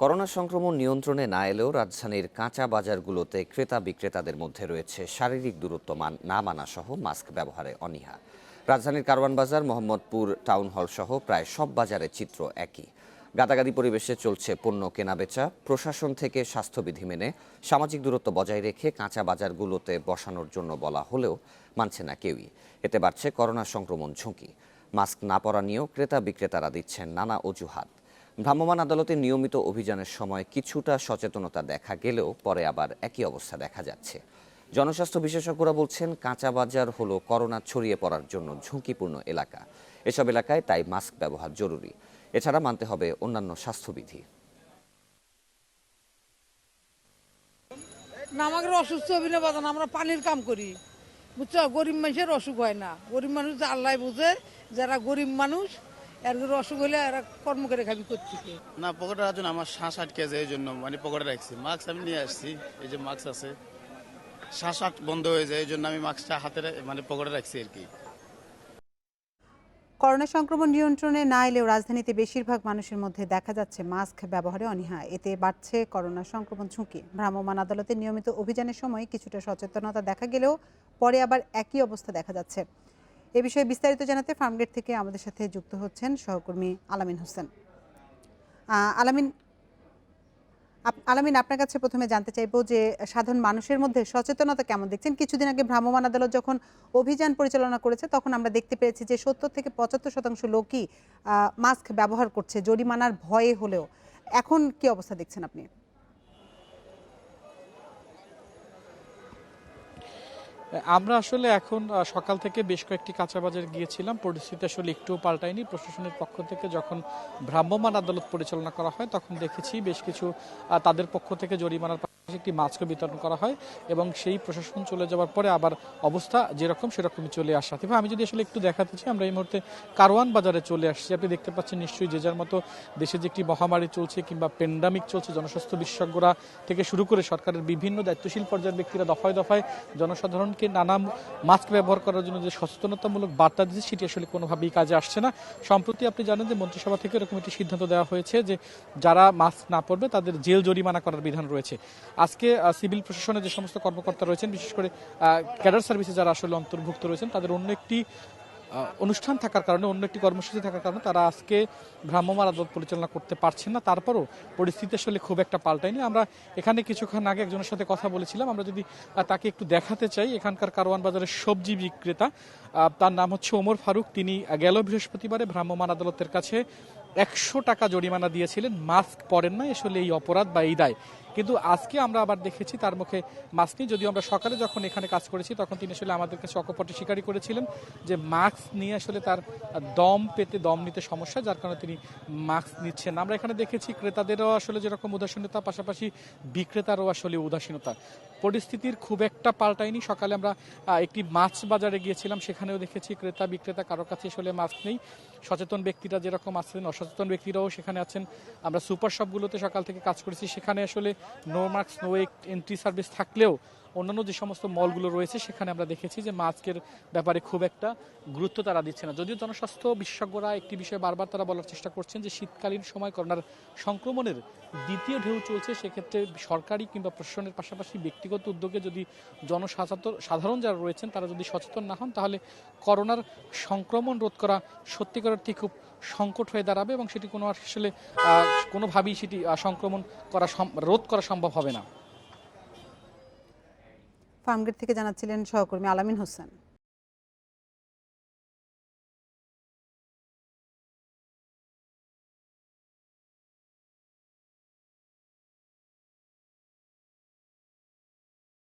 Corona সংক্রমণ নিয়ন্ত্রণে না এলেও রাজধানীর কাঁচা বাজারগুলোতে ক্রেতা বিক্রেতাদের মধ্যে রয়েছে শারীরিক দূরত্ব না মানা সহ মাস্ক ব্যবহারে অনীহা। রাজধানীর কারওয়ান বাজার, মোহাম্মদপুর টাউন হল সহ প্রায় সব বাজারের চিত্র একই। গাদাগাদি পরিবেশে চলছে পণ্য কেনাবেচা। প্রশাসন থেকে স্বাস্থ্যবিধি মেনে সামাজিক দূরত্ব বজায় রেখে কাঁচা বাজারগুলোতে বসানোর জন্য বলা হলেও মানছে না কেউই। এতে বাড়ছে করোনা সংক্রমণ ঝুঁকি। মাস্ক না পরা নিয়েও ক্রেতা বিক্রেতারা দিচ্ছেন নানা অজুহাত। ভ্রাম্যমাণ আদালতের নিয়মিত অভিযানের সময় কিছুটা সচেতনতা দেখা গেলেও পরে আবার একই অবস্থা দেখা যাচ্ছে। জনস্বাস্থ্য বিশেষজ্ঞরা বলছেন, কাঁচা বাজার হলো করোনা ছড়িয়ে পড়ার জন্য ঝুঁকিপূর্ণ এলাকা। এসব এলাকায় তাই মাস্ক ব্যবহার জরুরি। এছাড়া মানতে হবে অন্যান্য স্বাস্থ্যবিধি। না, আমাদের অসুস্থ অভিনয় বাজান, আমরা পানির কাম করি, বুঝছো। গরিব মানুষের অসুখ হয় না। গরিব মানুষ যে আল্লাহ বুঝে, যারা গরিব মানুষ এর অসুখ হলে এরা কর্ম করে খাবি করছে। না, পকেটে রাখুন, আমার শ্বাস আটকে যায়, এই জন্য মানে পকেটে রাখছি। মাস্ক আমি নিয়ে আসছি, এই যে মাস্ক আছে, শ্বাস বন্ধ হয়ে যায়, এই জন্য আমি মাস্কটা হাতে মানে পকেটে রাখছি আর কি। করোনা সংক্রমণ নিয়ন্ত্রণে না এলেও রাজধানীতে বেশিরভাগ মানুষের মধ্যে দেখা যাচ্ছে মাস্ক ব্যবহারে অনীহা। এতে বাড়ছে করোনা সংক্রমণ ঝুঁকি। ভ্রাম্যমাণ আদালতের নিয়মিত অভিযানের সময় কিছুটা সচেতনতা দেখা গেলেও পরে আবার একই অবস্থা দেখা যাচ্ছে। এ বিষয়ে বিস্তারিত জানাতে ফার্মগেট থেকে আমাদের সাথে যুক্ত হচ্ছেন সহকর্মী আলামিন হোসেন। আলামিন, আপনার কাছে প্রথমে জানতে চাইবো যে সাধারণ মানুষের মধ্যে সচেতনতা কেমন দেখছেন? কিছুদিন আগে ভ্রাম্যমাণ আদালত যখন অভিযান পরিচালনা করেছে তখন আমরা দেখতে পেয়েছি যে ৭০ থেকে ৭৫% লোকই মাস্ক ব্যবহার করছে জরিমানার ভয়ে হলেও। এখন কি অবস্থা দেখছেন আপনি? আমরা আসলে এখন সকাল থেকে বেশ কয়েকটি কাঁচা বাজার গিয়েছিলাম। পরিস্থিতি আসলে একটুও পাল্টায়নি। প্রশাসনের পক্ষ থেকে যখন ভ্রাম্যমাণ আদালত পরিচালনা করা হয় তখন দেখেছি বেশ কিছু তাদের পক্ষ থেকে জরিমানার পাশাপাশি একটি মাস্ক বিতরণ করা হয় এবং সেই প্রশাসন চলে যাওয়ার পরে আবার অবস্থা যেরকম সেরকমই চলে আসা। তবে আমি যদি আসলে একটু দেখাতে চাই, আমরা এই মুহূর্তে কারওয়ান বাজারে চলে আসছি। আপনি দেখতে পাচ্ছেন নিশ্চয়ই যে যার মতো দেশে যে একটি মহামারী চলছে কিংবা প্যান্ডামিক চলছে, জনস্বাস্থ্য বিশেষজ্ঞরা থেকে শুরু করে সরকারের বিভিন্ন দায়িত্বশীল পর্যায়ের ব্যক্তিরা দফায় দফায় জনসাধারণকে নানা মাস্ক ব্যবহার করার জন্য যে সচেতনতামূলক বার্তা দিচ্ছে সেটি আসলে কোনোভাবেই কাজে আসছে না। সম্প্রতি আপনি জানেন যে মন্ত্রিসভা থেকে এরকম একটি সিদ্ধান্ত দেওয়া হয়েছে যে যারা মাস্ক না পরবে তাদের জেল জরিমানা করার বিধান রয়েছে। আজকে সিভিল প্রশাসনের যে সমস্ত কর্মকর্তা রয়েছেন, বিশেষ করে ক্যাডার সার্ভিসে যারা আসলে অন্তর্ভুক্ত রয়েছেন, তাদের অন্য একটি অনুষ্ঠান থাকার কারণে, অন্য একটি কর্মসূচি থাকার কারণে তারা আজকে ভ্রাম্যমাণ আদালত পরিচালনা করতে পারছেন না। তারপরও পরিস্থিতি আসলে খুব একটা পাল্টায়নি। আমরা এখানে কিছুক্ষণ আগে একজনের সাথে কথা বলেছিলাম, আমরা যদি তাকে একটু দেখাতে চাই। এখানকার কারওয়ান বাজারের সবজি বিক্রেতা, তার নাম হচ্ছে ওমর ফারুক। তিনি গেল বৃহস্পতিবারে ভ্রাম্যমাণ আদালতের কাছে 100 টাকা জরিমানা দিয়েছিলেন, মাস্ক পরেন না আসলে এই অপরাধ বা এই দায়। কিন্তু আজকে আমরা আবার দেখেছি তার মুখে মাস্ক নেই। যদিও আমরা সকালে যখন এখানে কাজ করেছি তখন তিনি আসলে আমাদের কাছে অকপটে স্বীকারই করেছিলেন যে মাস্ক নিয়ে আসলে তার দম নিতে সমস্যা, যার কারণে তিনি মাস্ক নিচ্ছেন। আমরা এখানে দেখেছি ক্রেতাদেরও আসলে যেরকম উদাসীনতা, পাশাপাশি বিক্রেতারও আসলে উদাসীনতা। পরিস্থিতির খুব একটা পাল্টায়নি। সকালে আমরা একটি মাছ বাজারে গিয়েছিলাম, সেখানেও দেখেছি ক্রেতা বিক্রেতা কারো কাছে আসলে মাস্ক নেই। সচেতন ব্যক্তিরা যেরকম আছেন, অসচেতন ব্যক্তিরাও সেখানে আছেন। আমরা সুপার শপগুলোতে সকাল থেকে কাজ করেছি, সেখানে আসলে no mask no entry service থাকলেও অন্যান্য যে সমস্ত মলগুলো রয়েছে সেখানে আমরা দেখেছি যে মাস্কের ব্যাপারে খুব একটা গুরুত্ব তারা দিচ্ছে না। যদিও জনস্বাস্থ্য বিশেষজ্ঞরা একটি বিষয়ে বারবার তারা বলার চেষ্টা করছেন যে শীতকালীন সময় করোনার সংক্রমণের দ্বিতীয় ঢেউ চলছে, সেক্ষেত্রে সরকারি কিংবা প্রশাসনের পাশাপাশি ব্যক্তিগত উদ্যোগে যদি সাধারণ যারা রয়েছেন তারা যদি সচেতন না হন, তাহলে করোনার সংক্রমণ রোধ করা সত্যিকার অর্থে খুব সংকট হয়ে দাঁড়াবে এবং সেটি আসলে কোনোভাবেই সেটি সংক্রমণ রোধ করা সম্ভব হবে না। ফার্মগেট থেকে জানাচ্ছিলেন সহকর্মী আলামিন হোসেন।